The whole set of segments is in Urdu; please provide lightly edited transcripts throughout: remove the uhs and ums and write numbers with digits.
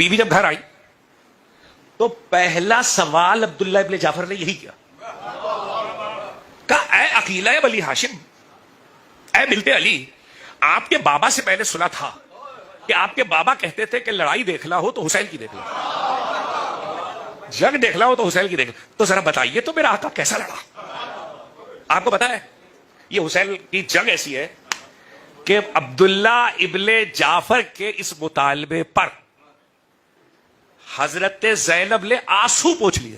بیوی جب گھر آئی تو پہلا سوال عبداللہ ابن جعفر نے یہی کیا، کہا اے عقیلہ بنی ہاشم، اے بنت علی، آپ کے بابا سے میں نے سنا تھا کہ آپ کے بابا کہتے تھے کہ لڑائی دیکھنا ہو تو حسین کی دیکھ لو، جنگ دیکھنا ہو تو حسین کی دیکھ لو، تو ذرا بتائیے تو میرا آقا کیسا لڑا؟ آپ کو پتا ہے یہ حسین کی جنگ ایسی ہے کہ عبداللہ ابن جعفر کے اس مطالبے پر حضرت زینب نے آنسو پوچھ لیے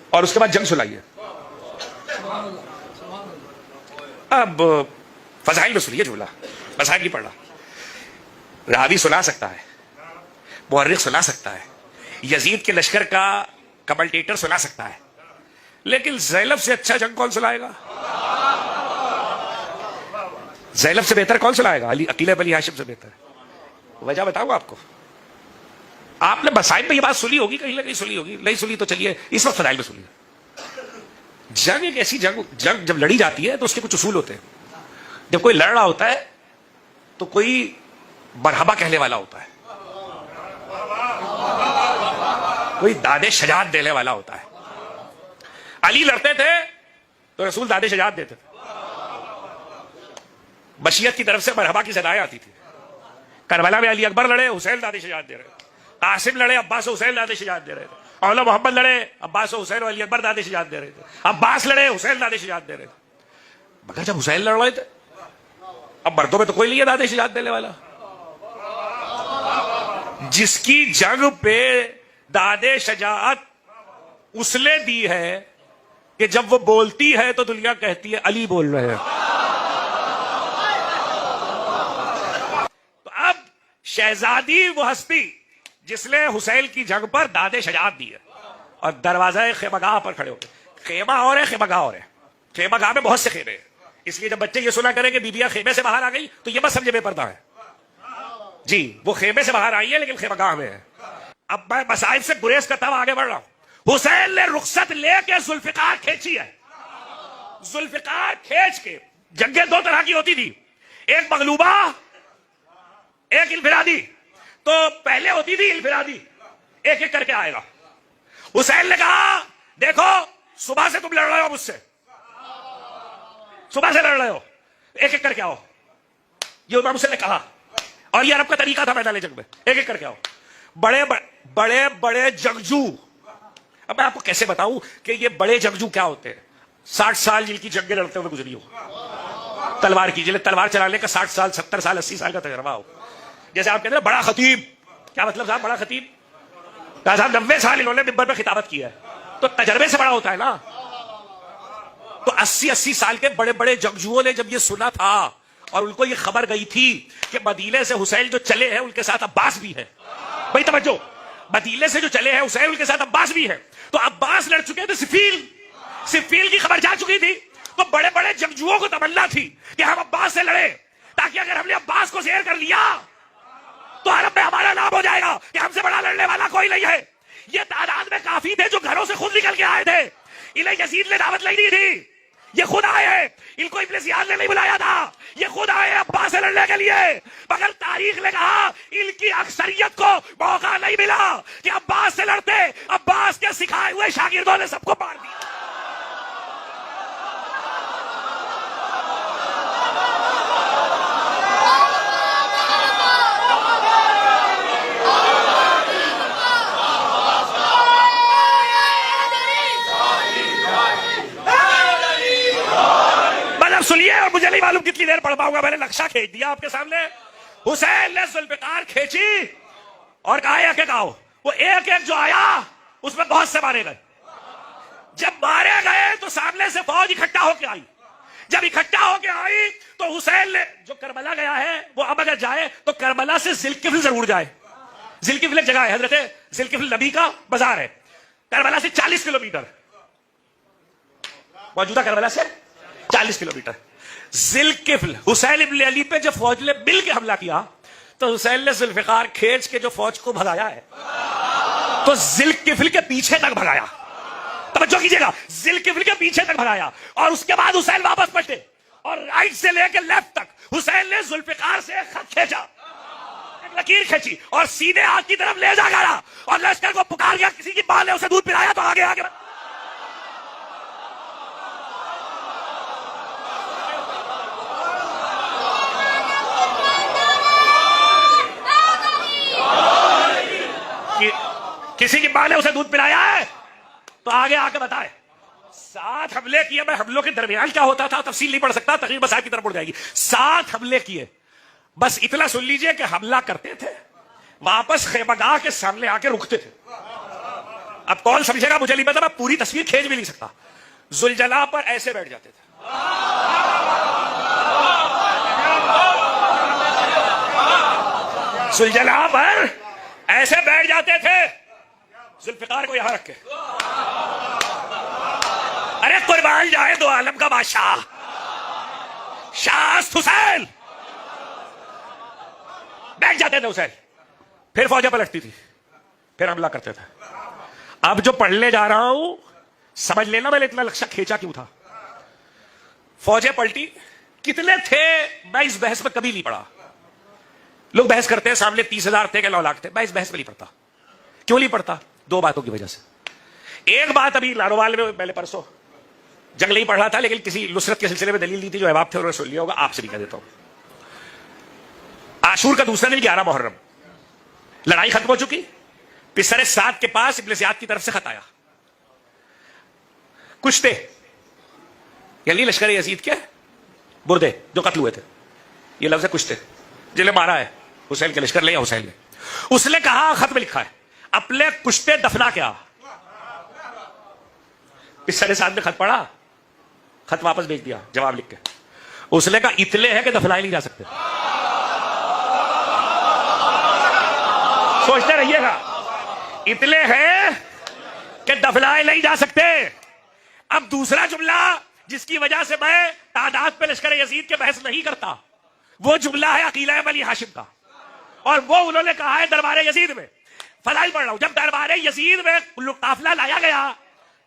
اور اس کے بعد جنگ سلائی ہے۔ اب فضائل میں سنیے جملہ، مسائل نہیں پڑھنا، راوی سنا سکتا ہے، مورخ سنا سکتا ہے، یزید کے لشکر کا کمنٹیٹر سنا سکتا ہے، لیکن زینب سے اچھا جنگ کون سنائے گا؟ زینب سے بہتر کون سنائے گا؟ عقیلہ بنی ہاشم سے بہتر۔ وجہ بتاؤں آپ کو، آپ نے مسائل میں یہ بات سنی ہوگی، کہیں نہ کہیں سنی ہوگی، نہیں سنی تو چلیے اس وقت فضائل میں سنیے۔ جنگ ایک ایسی جنگ جب لڑی جاتی ہے تو اس کے کچھ اصول ہوتے ہیں۔ جب کوئی لڑ رہا ہوتا ہے تو کوئی مرحبا کہنے والا ہوتا ہے، کوئی داد شجاعت دینے والا ہوتا ہے۔ علی لڑتے تھے تو رسول داد شجاعت دیتے تھے، مشیت کی طرف سے مرحبا کی صدائیں آتی تھی۔ کربلا میں علی اکبر لڑے، حسین داد شجاعت دے رہے تھے۔ قاسم لڑے، عباس و حسین داد شجاعت دے رہے تھے۔ اولا محمد لڑے، عباس و حسین و علی اکبر داد شجاعت دے رہے تھے۔ عباس لڑے، حسین داد شجاعت دے رہے تھے۔ مگر جب حسین لڑ رہے تھے، اب مردوں میں تو کوئی نہیں ہے داد شجاعت دینے والا۔ جس کی جنگ پہ داد شجاعت اس نے دی ہے کہ جب وہ بولتی ہے تو دنیا کہتی ہے علی بول رہے ہیں۔ تو اب شہزادی وہ ہستی جس نے حسین کی جنگ پر داد شجاعت دی ہے اور دروازہ خیمگاہ پر کھڑے ہو گئے۔ خیمہ اور ہے، خیمگاہ اور ہے۔ خیمگاہ میں بہت سے خیمے ہیں، اس لیے جب بچے یہ سنا کریں کہ بیبیاں خیمے سے باہر آ گئی تو یہ مت سمجھے بے پردہ ہے، جی وہ خیمے سے باہر آئی ہے لیکن خیمگاہ میں ہے۔ اب میں مسائل سے گریز کرتا ہوں، آگے بڑھ رہا ہوں۔ حسین نے رخصت لے کے ذوالفقار کھینچی ہے۔ ذوالفقار کھینچ کے، جنگیں دو طرح کی ہوتی تھی، ایک مغلوبہ ایک انفرادی۔ تو پہلے ہوتی تھی انفرادی، ایک ایک کر کے آئے گا۔ حسین نے کہا دیکھو صبح سے تم لڑ رہے ہو مجھ سے، صبح سے لڑ رہے ہو، ایک ایک کر کے آؤ۔ یہ امام حسین نے کہا، اور یہ عرب کا طریقہ تھا میدان جنگ میں، ایک ایک کر کے آؤ۔ بڑے بڑے بڑے جنگجو، اب میں آپ کو کیسے بتاؤں کہ یہ بڑے جنگجو کیا ہوتے ہیں؟ 60 سال جن کی جنگیں لڑتے ہوئے گزری ہو، تلوار کی، جنہیں تلوار چلانے کا 60 سال 70 سال 80 سال کا تجربہ ہو۔ جیسے آپ کہتے ہیں بڑا خطیب، کیا مطلب صاحب بڑا خطیب؟ کہا صاحب 90 سال انہوں نے منبر پہ خطابت کیا ہے، تو تجربے سے بڑا ہوتا ہے نا۔ تو 80 سال کے بڑے بڑے جنگجوؤں نے جب یہ سنا تھا اور ان کو یہ خبر گئی تھی کہ مدینے سے حسین جو چلے ہیں ان کے ساتھ عباس بھی ہے، بھائی توجہ، مدینے سے جو چلے ہیں حسین ان کے ساتھ عباس بھی ہے، تو عباس لڑ چکے تھے صفیل کی خبر جا چکی تھی، تو بڑے بڑے جنگجوؤں کو تمنا تھی کہ ہم عباس سے لڑے، تاکہ اگر ہم نے عباس کو زیر کر لیا تو عرب میں ہمارا نام ہو جائے گا کہ ہم سے بڑا لڑنے والا کوئی نہیں ہے۔ یہ تعداد میں کافی تھے جو گھروں سے خود نکل کے آئے تھے، انہیں یزید نے دعوت نہیں دی تھی، یہ خود آئے ہیں، ان کو ابن زیاد نے نہیں بلایا تھا، یہ خود آئے ہیں عباس سے لڑنے کے لیے۔ مگر تاریخ نے کہا ان کی اکثریت کو موقع نہیں ملا کہ عباس سے لڑتے، عباس کے سکھائے ہوئے شاگردوں نے سب کو مار دیا۔ سنیے، اور مجھے نہیں معلوم کتنی دیر پڑھ پاؤں گا، میں نے نقشہ کھینچ دیا آپ کے سامنے۔ حسین نے ذوالفقار کھینچی اور کہا ایک ایک آؤ۔ وہ ایک ایک جو آیا اس میں بہت سے مارے گئے۔ جب مارے گئے تو سامنے سے فوج اکٹھا ہو کے آئی۔ جب اکٹھا ہو کے آئی تو حسین نے، جو کربلا گیا ہے وہ اب اگر جائے تو کربلا سے ذوالکفل ضرور جائے۔ ذوالکفل ایک جگہ ہے، حضرت ذوالکفل نبی کا بازار ہے، کربلا سے 40 کلومیٹر، موجودہ کربلا سے 40 کلومیٹر۔ ذوالکفل، حسین ابن علی پہ جب فوج نے مل کے حملہ کیا تو حسین نے ذوالفقار کھینچ کے جو فوج کو بھگایا ہے تو ذوالکفل کے پیچھے تک بھگایا۔ توجہ کیجیے گا، ذوالکفل کے پیچھے تک بھگایا، اور اس کے بعد حسین واپس پلٹے اور رائٹ سے لے کے لیفٹ تک حسین نے ذوالفقار سے ایک خط کھینچا، لکیر کھینچی اور سیدھے آگ کی طرف لے جا گیا اور لشکر کو پکار گیا. کسی کی ماں نے اسے دودھ پلایا تو آگے آگے. کسی کی ماں نے اسے دودھ پلایا ہے تو آگے آ کے بتائے. 7 حملے کیے. میں حملوں کے درمیان کیا ہوتا تھا تفصیل نہیں پڑھ سکتا, تقریر مسائل کی طرف اڑ جائے گی. 7 حملے کیے. بس اتنا سن لیجئے کہ حملہ کرتے تھے, واپس خیمگاہ کے سامنے آ کے رکتے تھے. اب کون سمجھے گا مجھے نہیں پتا, میں پوری تصویر کھینچ بھی نہیں سکتا. ذوالجلال پر ایسے بیٹھ جاتے تھے, ذوالجلال پر ایسے بیٹھ جاتے تھے, ذوالفقار کو یہاں رکھ کے. ارے قربان جائے دو عالم کا بادشاہ شاہ حسین. بیٹھ جاتے تھے حسین, پھر فوجیں پلٹتی تھی, پھر حملہ کرتے تھے. اب جو پڑھنے جا رہا ہوں سمجھ لینا میں نے اتنا لکشہ کھینچا کیوں تھا. فوجیں پلٹی. کتنے تھے میں اس بحث میں کبھی نہیں پڑھا. لوگ بحث کرتے ہیں سامنے 30,000 تھے کہ 9 لاکھ تھے. میں اس بحث میں نہیں پڑھتا. کیوں نہیں پڑھتا؟ 2 باتوں کی وجہ سے. ایک بات, ابھی لاروال میں میں نے پرسوں جنگ نہیں پڑھ رہا تھا لیکن کسی نصرت کے سلسلے میں دلیل دی تھی, جو احباب تھے انہوں نے سن لیا ہوگا, آپ سے بھی کہہ دیتا ہوں. عاشور کا دوسرا دن 11 محرم, لڑائی ختم ہو چکی. پسر سعد کے پاس ابن زیاد کی طرف سے خط آیا, کشتے یعنی لشکر یزید کے بردے جو قتل ہوئے تھے, یہ لفظ ہے کشتے, جنہیں مارا ہے حسین کے لشکر نے یا حسین نے. اس نے کہا خط میں لکھا ہے اپنے کشتے دفنا کیا. پسر سعد نے خط پڑھا, خط واپس بھیج دیا جواب لکھ کے. اس نے کہا اتلے ہیں کہ دفنائے نہیں جا سکتے. سوچتے رہیے گا, اتنے ہیں کہ دفنائے نہیں جا سکتے. اب دوسرا جملہ جس کی وجہ سے میں تعداد پہ لشکر یزید کے بحث نہیں کرتا, وہ جملہ ہے عقیلہ بنی ہاشم کا, اور وہ انہوں نے کہا ہے دربار یزید میں. فضائل پڑھ رہا ہوں. جب دربار یزید میں قافلہ لایا گیا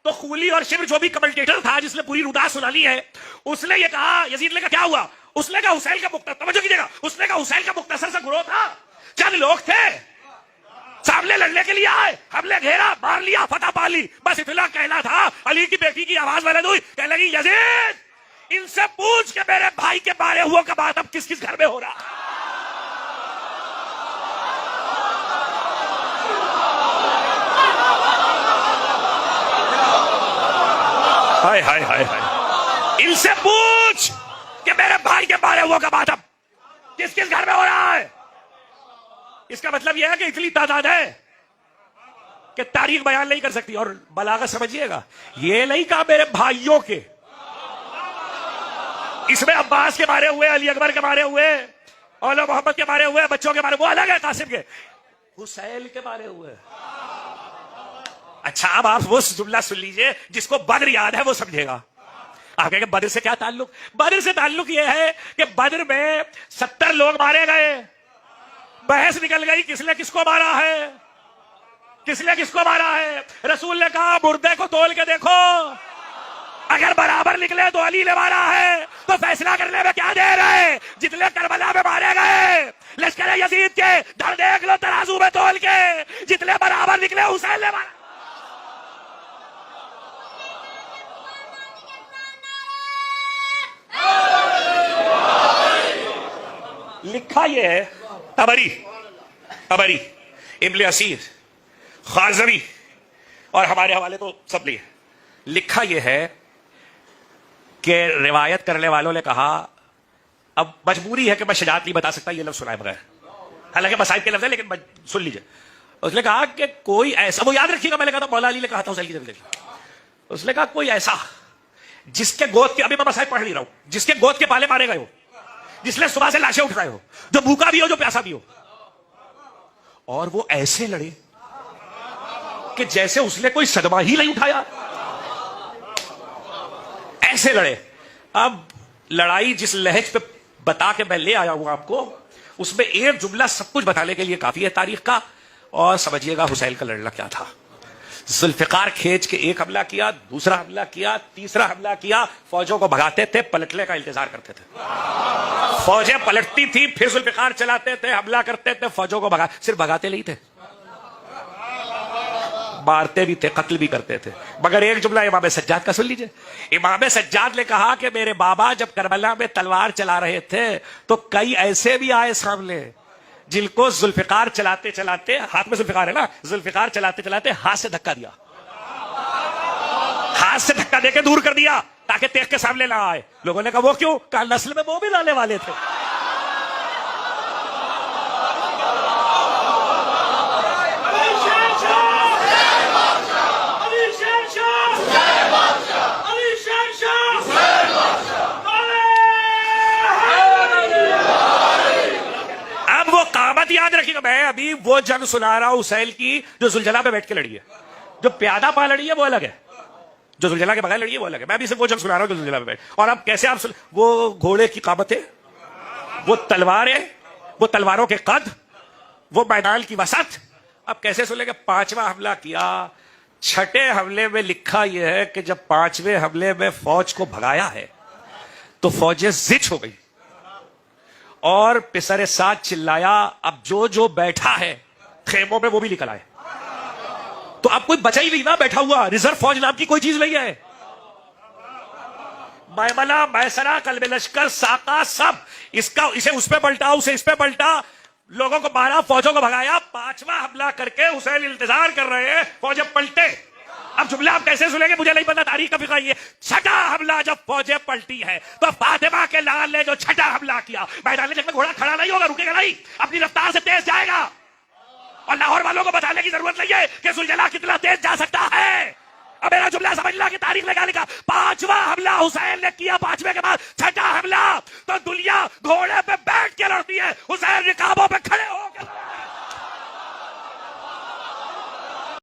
تو خولی اور شبر جو بھی کمنٹیٹر تھا جس نے پوری ردا سنانی ہے, اس نے یہ کہا, یزید نے کہا کیا ہوا؟ اس نے کہا حسین کا مختصر, توجہ کیجیے گا, اس نے کہا حسین کا مختصر سا گروہ تھا, چند لوگ تھے, سامنے لڑنے کے لیے آئے, ہم نے گھیرا, مار لیا, فتح پا لی, بس اتنا کہنا تھا. علی کی بیٹی کی آواز بلند ہوئی, کہنے لگی یزید ان سے پوچھ کے میرے بھائی کے بارے ہوا کا بات اب کس کس گھر میں ہو رہا. ہائے ہائے ہائے ہائے, ان سے پوچھ کہ میرے بھائی کے بارے ہوا کا بات اب کس کس گھر میں ہو رہا ہے. اس کا مطلب یہ ہے کہ اتنی تعداد ہے کہ تاریخ بیان نہیں کر سکتی. اور بلاغت سمجھیے گا, یہ نہیں کہا میرے بھائیوں کے, اس میں عباس کے مارے ہوئے, علی اکبر کے مارے ہوئے, اولا محمد کے مارے ہوئے, بچوں کے مارے, وہ الگ ہے قاسم کے, حسین کے مارے ہوئے. اچھا اب آپ وہ جملہ سن لیجئے, جس کو بدر یاد ہے وہ سمجھے گا. آپ کہیں گے بدر سے کیا تعلق؟ بدر سے تعلق یہ ہے کہ بدر میں 70 لوگ مارے گئے, بحث نکل گئی کس نے کس کو مارا ہے, کس نے کس کو مارا ہے. رسول نے کہا مردے کو تول کے دیکھو, اگر برابر نکلے تو علی نے مارا ہے, تو فیصلہ کرنے میں کیا دیر ہے. جتنے کربلا میں مارے گئے لشکر یزید کے, دھڑ دیکھ لو ترازو میں تول کے, جتنے برابر نکلے حسین نے مارا. لکھا یہ ہے طبری, ابن اسیر, خازنوی اور ہمارے حوالے تو سب لیے. لکھا یہ ہے کہ روایت کرنے والوں نے کہا, اب مجبوری ہے کہ میں شجاعت نہیں بتا سکتا یہ لفظ سنائے بغیر, حالانکہ مصائب کے لفظ ہے لیکن سن لیجئے. اس نے کہا کہ کوئی ایسا, وہ یاد رکھیے گا میں نے کہا تھا مولا علی نے کہا تھا حسین کی طرف. اس نے کہا کوئی ایسا جس کے گود کے, ابھی میں مصائب پڑھ نہیں رہا ہوں, جس کے گود کے پالے مارے گئے ہو, جس نے صبح سے لاشیں اٹھائے ہو, جو بھوکا بھی ہو جو پیاسا بھی ہو, اور وہ ایسے لڑے کہ جیسے اس نے کوئی صدمہ ہی نہیں اٹھایا, ایسے لڑے. اب لڑائی جس لہج پہ بتا کے میں لے آیا ہوں آپ کو, اس میں ایک جملہ سب کچھ بتانے کے لیے کافی ہے تاریخ کا, اور سمجھیے گا حسین کا لڑنا کیا تھا. ذوالفقار کھینچ کے ایک حملہ کیا، دوسرا حملہ کیا، تیسرا حملہ کیا، فوجوں کو بھگاتے تھے، پلٹنے کا انتظار کرتے تھے، فوجیں پلٹتی تھی، پھر ذوالفقار چلاتے تھے، حملہ کرتے تھے، فوجوں کو صرف بھگاتے نہیں تھے، مارتے بھی تھے، قتل بھی کرتے تھے۔ مگر ایک جملہ امام سجاد کا سن لیجئے۔ امام سجاد نے کہا کہ میرے بابا جب کربلا میں تلوار چلا رہے تھے تو کئی ایسے بھی آئے سامنے جن کو ذوالفقار چلاتے چلاتے، ہاتھ میں ذوالفقار ہے نا، ذوالفقار چلاتے چلاتے ہاتھ سے دھکا دیا، ہاتھ سے دھکا دے کے دور کر دیا تاکہ تیغ کے سامنے نہ آئے۔ لوگوں نے کہا وہ کیوں؟ کہا نسل میں وہ بھی لانے والے تھے۔ اب وہ قامت یاد رکھیے گا، میں ابھی وہ جنگ سنا رہا ہوں حسین کی جو ذوالجلال پہ بیٹھ کے لڑی ہے، جو پیادہ پا لڑی ہے وہ الگ ہے، جو ذوالجلال کے بغیر لڑی ہے وہ الگ ہے۔ میں ابھی صرف وہ جنگ سنا رہا ہوں جو ذوالجلال پہ بیٹھ، اور اب کیسے آپ وہ گھوڑے کی قامتیں، وہ تلواریں، وہ تلواروں کے قد، وہ میدان کی وسط۔ اب کیسے سنیں کہ پانچواں حملہ کیا، چھٹے حملے میں لکھا یہ ہے کہ جب پانچویں حملے میں فوج کو بھگایا ہے تو فوجیں زچ ہو گئی اور پسر ساتھ چلایا، اب جو جو بیٹھا ہے خیموں میں وہ بھی نکل آئے۔ تو اب کوئی بچا ہی نہیں نا بیٹھا ہوا، ریزرو فوج نام کی کوئی چیز نہیں ہے۔ میمنہ، میسرہ، قلب لشکر، ساقہ، سب اسے اس پہ پلٹا، اسے اس پہ پلٹا، لوگوں کو مارا، فوجوں کو بھگایا۔ پانچواں حملہ کر کے حسین انتظار کر رہے ہیں، فوجیں پلٹے۔ اب جملہ آپ کیسے سنیں گے مجھے نہیں پتا، تاریخ کا فقہ یہ۔ چھٹا حملہ جب فوجیں پلٹی ہے تو فاطمہ کے لال نے جو چھٹا حملہ کیا، میدان جنگ میں گھوڑا کھڑا نہیں ہوگا، رکے گا نہیں، اپنی رفتار سے تیز جائے گا۔ اور لاہور والوں کو بتانے کی ضرورت نہیں ہے کہ ذوالجلال کتنا تیز جا سکتا ہے۔ اب میرا جملہ سمجھنا کہ تاریخ لگا لکھا، پانچواں حملہ حسین نے کیا، پانچویں کے بعد چھٹا حملہ، تو دنیا گھوڑے پہ بیٹھ کے لڑتی ہے، حسین رکابوں پہ کھڑے ہو کے